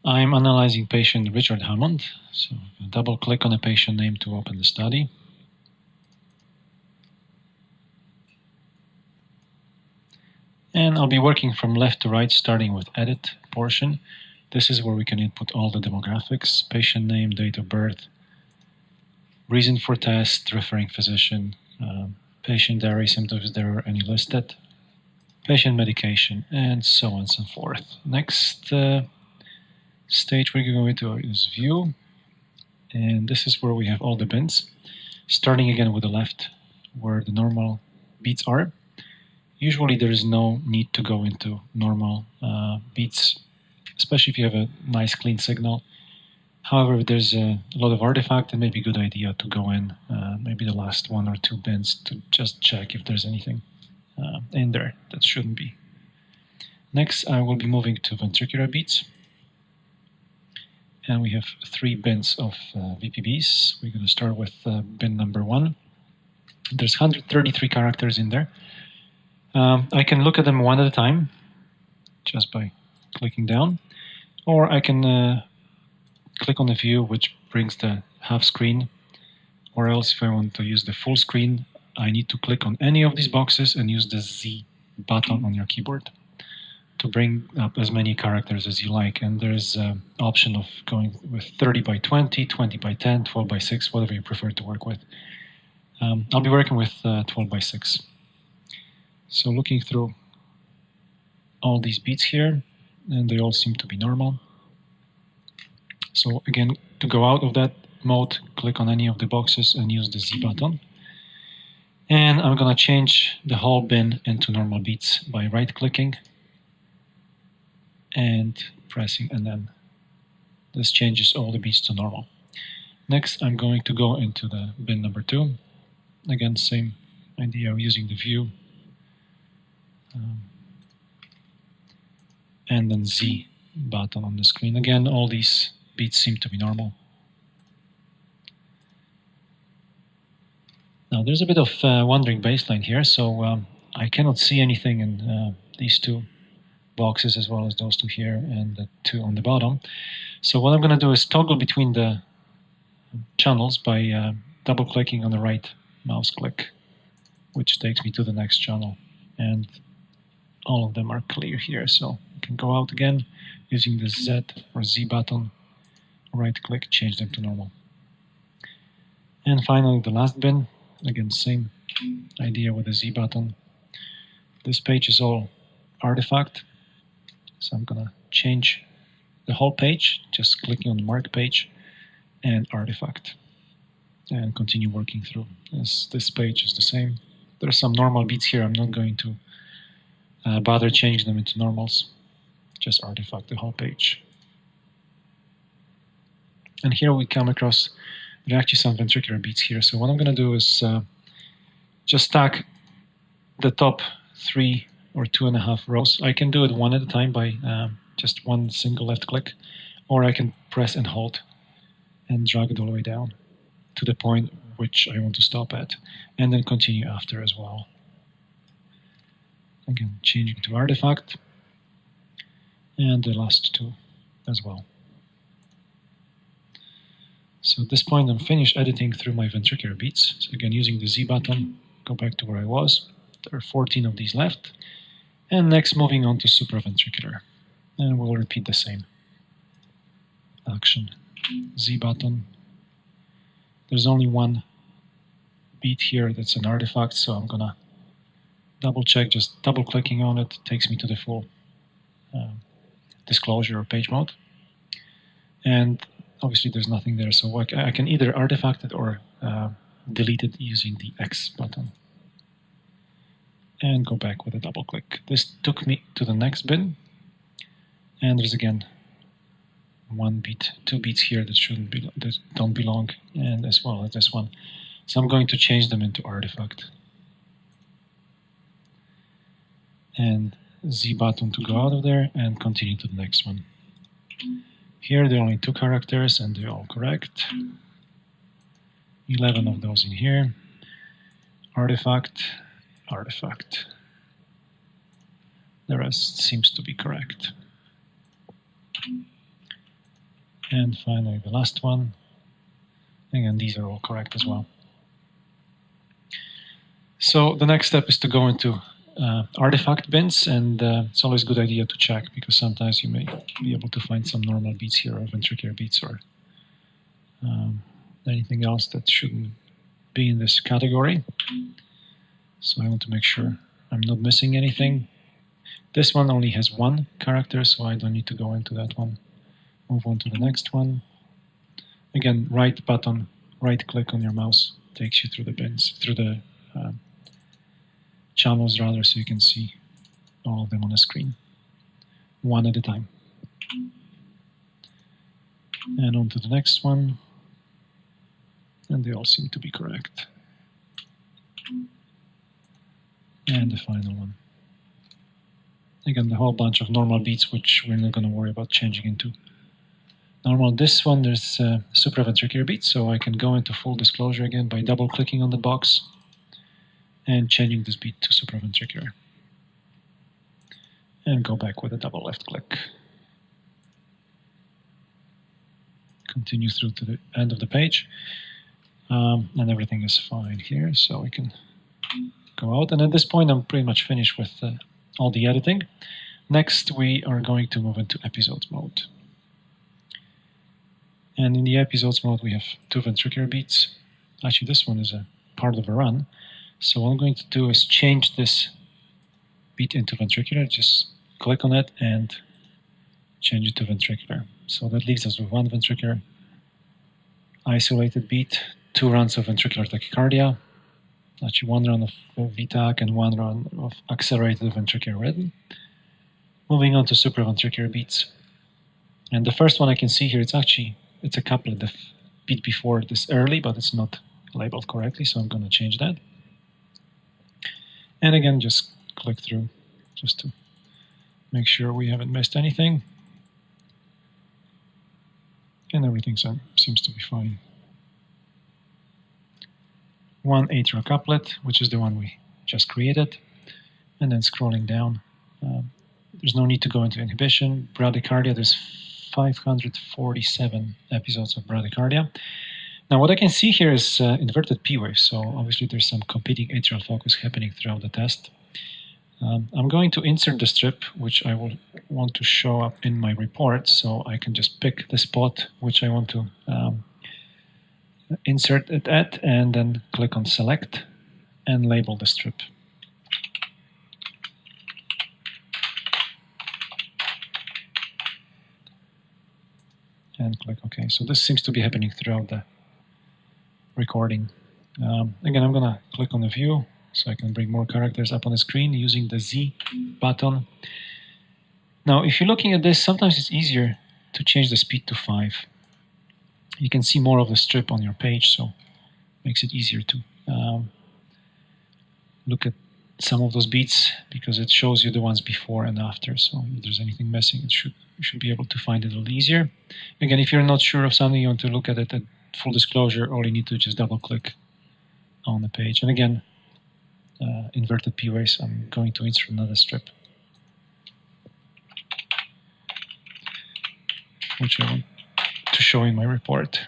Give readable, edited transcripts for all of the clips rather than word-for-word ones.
I'm analyzing patient Richard Hammond, so double click on a patient name to open the study. And I'll be working from left to right, starting with edit portion. This is where we can input all the demographics, patient name, date of birth, reason for test, referring physician, patient diary symptoms if there are any listed, patient medication, and so on and so forth. Next stage we're going to is view, and this is where we have all the bins, starting again with the left where the normal beats are. Usually there is no need to go into normal beats, especially if you have a nice clean signal. However, if there's a lot of artifact, it may be a good idea to go in maybe the last 1 or 2 bins to just check if there's anything in there that shouldn't be. Next, I will be moving to ventricular beats. And we have 3 bins of VPBs. We're going to start with bin number 1. There's 133 characters in there. I can look at them one at a time just by clicking down, or I can click on the view, which brings the half screen, or else if I want to use the full screen, I need to click on any of these boxes and use the Z button on your keyboard to bring up as many characters as you like. And there's an option of going with 30 by 20, 20 by 10, 12 by 6, whatever you prefer to work with. I'll be working with 12 by 6. So looking through all these beats here, and they all seem to be normal. So again, to go out of that mode, click on any of the boxes and use the Z button. And I'm going to change the whole bin into normal beats by right-clicking and pressing, and then this changes all the beats to normal. Next, I'm going to go into the bin number 2. Again, same idea of using the view. And then Z button on the screen. Again, all these beats seem to be normal. Now, there's a bit of wandering baseline here, so I cannot see anything in these 2 boxes as well as those 2 here and the 2 on the bottom. So what I'm going to do is toggle between the channels by double-clicking on the right mouse click, which takes me to the next channel. And all of them are clear here, so you can go out again using the Z or Z button, right-click, change them to normal. And finally, the last bin, again, same idea with the Z button. This page is all artifact, so I'm gonna change the whole page, just clicking on the mark page and artifact, and continue working through. This page is the same. There are some normal beats here. I'm not going to bother changing them into normals, just artifact the whole page. And here we come across, there are actually some ventricular beats here. So what I'm going to do is just stack the top 3 or 2.5 rows. I can do it one at a time by just one single left click, or I can press and hold and drag it all the way down to the point which I want to stop at, and then continue after as well. Again, changing to artifact, and the last 2 as well. So at this point, I'm finished editing through my ventricular beats. So again, using the Z button, go back to where I was. There are 14 of these left. And next, moving on to supraventricular. And we'll repeat the same action. Z button. There's only one beat here that's an artifact, so I'm gonna double check, just double clicking on it takes me to the full disclosure or page mode. And obviously there's nothing there, so I can either artifact it or delete it using the X button. And go back with a double click. This took me to the next bin, and there's again 1 beat, 2 beats here that don't belong, and as well as this one. So I'm going to change them into artifact. And Z button to go out of there and continue to the next one. Here there are only 2 characters and they're all correct. 11 of those in here. Artifact, artifact. The rest seems to be correct. And finally, the last one. Again, these are all correct as well. So the next step is to go into artifact bins, and it's always a good idea to check because sometimes you may be able to find some normal beats here or ventricular beats or anything else that shouldn't be in this category. So I want to make sure I'm not missing anything. This one only has one character, so I don't need to go into that one. Move on to the next one. Again, right button, right click on your mouse takes you through the bins, through the channels rather, so you can see all of them on the screen, one at a time. And on to the next one. And they all seem to be correct. And the final one. Again, the whole bunch of normal beats, which we're not going to worry about changing into normal. This one, there's supraventricular beat, so I can go into full disclosure again by double-clicking on the box and changing this beat to supraventricular. And go back with a double left click. Continue through to the end of the page. And everything is fine here, so we can go out. And at this point, I'm pretty much finished with all the editing. Next, we are going to move into episodes mode. And in the episodes mode, we have 2 ventricular beats. Actually, this one is a part of a run. So what I'm going to do is change this beat into ventricular. Just click on it and change it to ventricular. So that leaves us with 1 ventricular isolated beat, 2 runs of ventricular tachycardia, actually 1 run of VTAC and 1 run of accelerated ventricular rhythm. Moving on to supraventricular beats. And the first one I can see here, it's a couplet, the beat before this early, but it's not labeled correctly, so I'm going to change that. And again, just click through just to make sure we haven't missed anything. And everything seems to be fine. 1 atrial couplet, which is the one we just created. And then scrolling down, there's no need to go into inhibition. Bradycardia, there's 547 episodes of bradycardia. Now what I can see here is inverted P wave, so obviously there's some competing atrial focus happening throughout the test. I'm going to insert the strip, which I will want to show up in my report, so I can just pick the spot which I want to insert it at, and then click on select and label the strip. And click OK. So this seems to be happening throughout the recording. Again, I'm going to click on the view so I can bring more characters up on the screen using the Z button. Now, if you're looking at this, sometimes it's easier to change the speed to 5. You can see more of the strip on your page, so it makes it easier to look at some of those beats because it shows you the ones before and after. So if there's anything missing, you should be able to find it a little easier. Again, if you're not sure of something, you want to look at it at full disclosure, all you need to just double click on the page. And again, inverted P waves, I'm going to insert another strip, which I want to show in my report.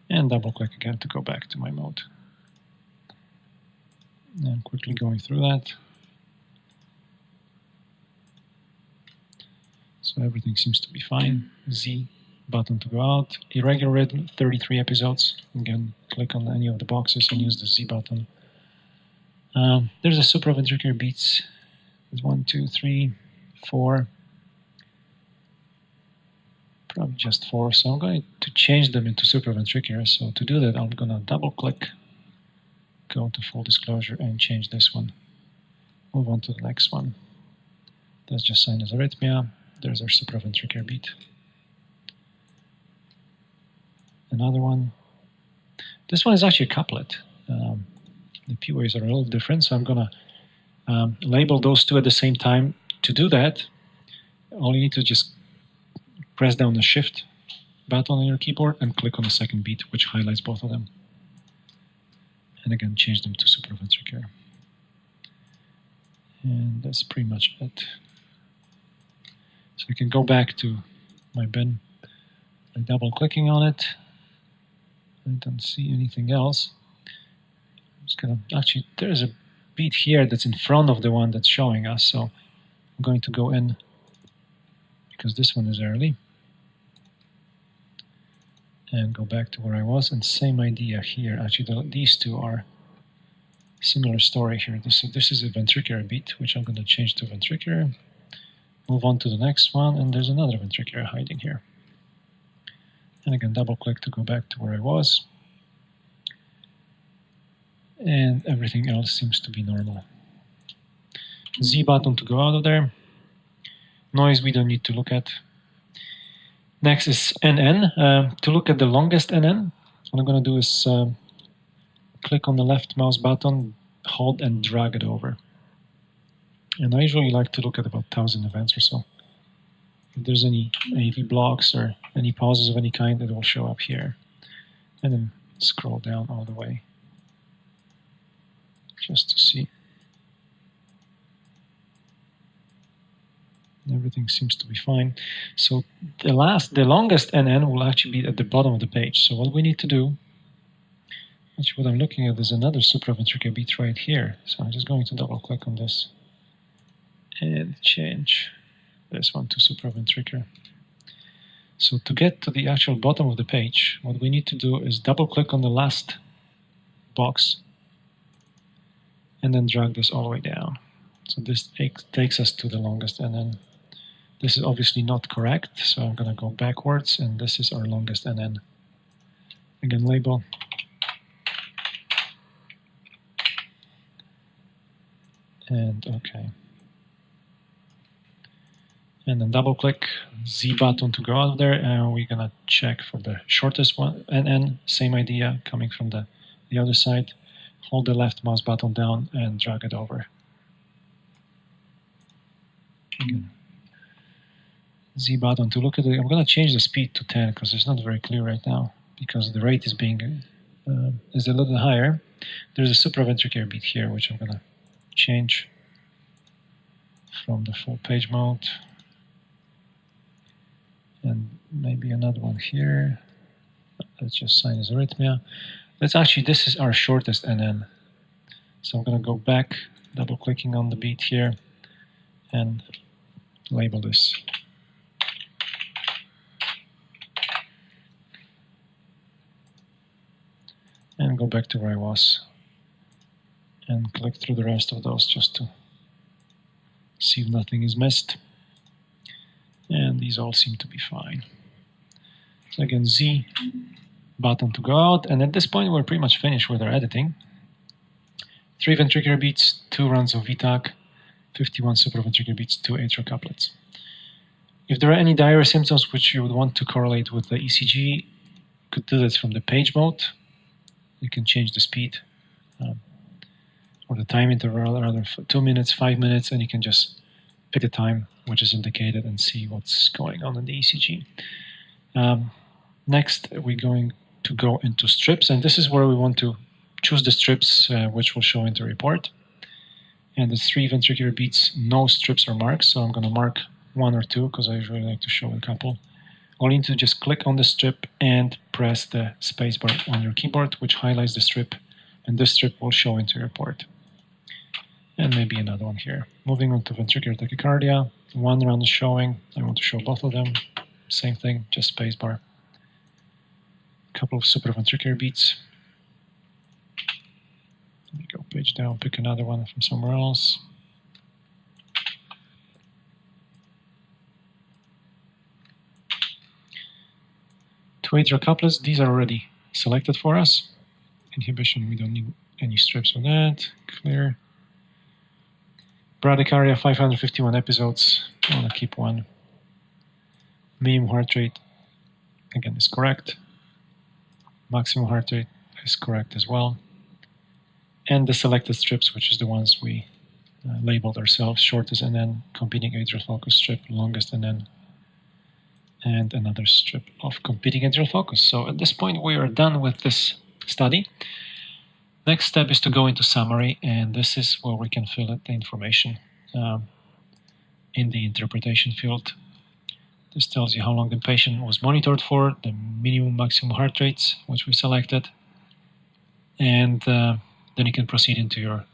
And double click again to go back to my mode. And quickly going through that. So everything seems to be fine. Z button to go out. Irregular rhythm, 33 episodes. Again, click on any of the boxes and use the Z button. There's a supraventricular beats. There's 1, 2, 3, 4. Probably just 4. So I'm going to change them into supraventricular. So to do that, I'm going to double click, go to full disclosure, and change this one. Move on to the next one. That's just sinus arrhythmia. There's our supraventricular beat. Another one. This one is actually a couplet. The P waves are a little different, so I'm going to label those 2 at the same time. To do that, all you need to just press down the Shift button on your keyboard and click on the second beat, which highlights both of them. And again, change them to supraventricular. And that's pretty much it. So I can go back to my bin by double clicking on it. I don't see anything else. I'm just gonna, actually, there's a beat here that's in front of the one that's showing us. So I'm going to go in because this one is early and go back to where I was, and same idea here. Actually, these two are similar story here. This is a ventricular beat, which I'm going to change to ventricular. Move on to the next one, and there's another ventricular hiding here. And I can double click to go back to where I was. And everything else seems to be normal. Z button to go out of there. Noise we don't need to look at. Next is NN. To look at the longest NN, what I'm going to do is click on the left mouse button, hold and drag it over. And I usually like to look at about 1,000 events or so. If there's any AV blocks or any pauses of any kind, it will show up here. And then scroll down all the way just to see. Everything seems to be fine. So the longest NN will actually be at the bottom of the page. So what we need to do, actually what I'm looking at is another supraventricular beat right here. So I'm just going to double click on this and change this one to supraventricular. So to get to the actual bottom of the page, what we need to do is double click on the last box and then drag this all the way down. So this takes us to the longest NN. This is obviously not correct, so I'm going to go backwards, and this is our longest NN. Again, label. And OK. And then double click Z button to go out of there, and we're going to check for the shortest one, NN, same idea, coming from the other side. Hold the left mouse button down and drag it over. Again. Z button to look at it. I'm going to change the speed to 10 because it's not very clear right now because the rate is being is a little higher. There's a supraventricular beat here, which I'm going to change from the full page mode, and maybe another one here. Let's just sinus arrhythmia. This is our shortest NN. So I'm going to go back, double clicking on the beat here, and label this. And go back to where I was and click through the rest of those just to see if nothing is missed. And these all seem to be fine. So again, Z button to go out, and at this point we're pretty much finished with our editing. 3 ventricular beats, 2 runs of VTAC, 51 supraventricular beats, 2 atrial couplets. If there are any diary symptoms which you would want to correlate with the ECG, you could do this from the page mode. You can change the speed or the time interval, rather 2 minutes, 5 minutes, and you can just pick a time which is indicated and see what's going on in the ECG. Next, we're going to go into strips, and this is where we want to choose the strips which will show in the report. And the 3 ventricular beats, no strips or marks, so I'm going to mark 1 or 2 because I usually like to show a couple. All you need to just click on the strip and press the spacebar on your keyboard, which highlights the strip, and this strip will show into your report. And maybe another one here. Moving on to ventricular tachycardia, 1 run is showing. I want to show both of them. Same thing, just spacebar. A couple of supraventricular beats. Let me go page down, pick another one from somewhere else. Two atrial couplets, these are already selected for us. Inhibition, we don't need any strips for that. Clear. Bradycardia, 551 episodes. I want to keep 1. Minimum heart rate, again, is correct. Maximum heart rate is correct as well. And the selected strips, which is the ones we labeled ourselves, shortest and then competing atrial focus strip, longest and then and another strip of competing atrial focus. So at this point we are done with this study. Next step is to go into summary, and this is where we can fill in the information in the interpretation field. This tells you how long the patient was monitored for, the minimum maximum heart rates, which we selected, and then you can proceed into your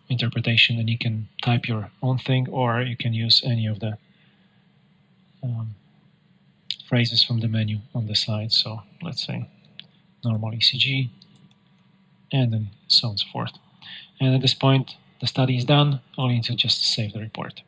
interpretation, and you can type your own thing, or you can use any of the phrases from the menu on the slide. So let's say normal ECG, and then so on and so forth. And at this point, the study is done. All you need to just save the report.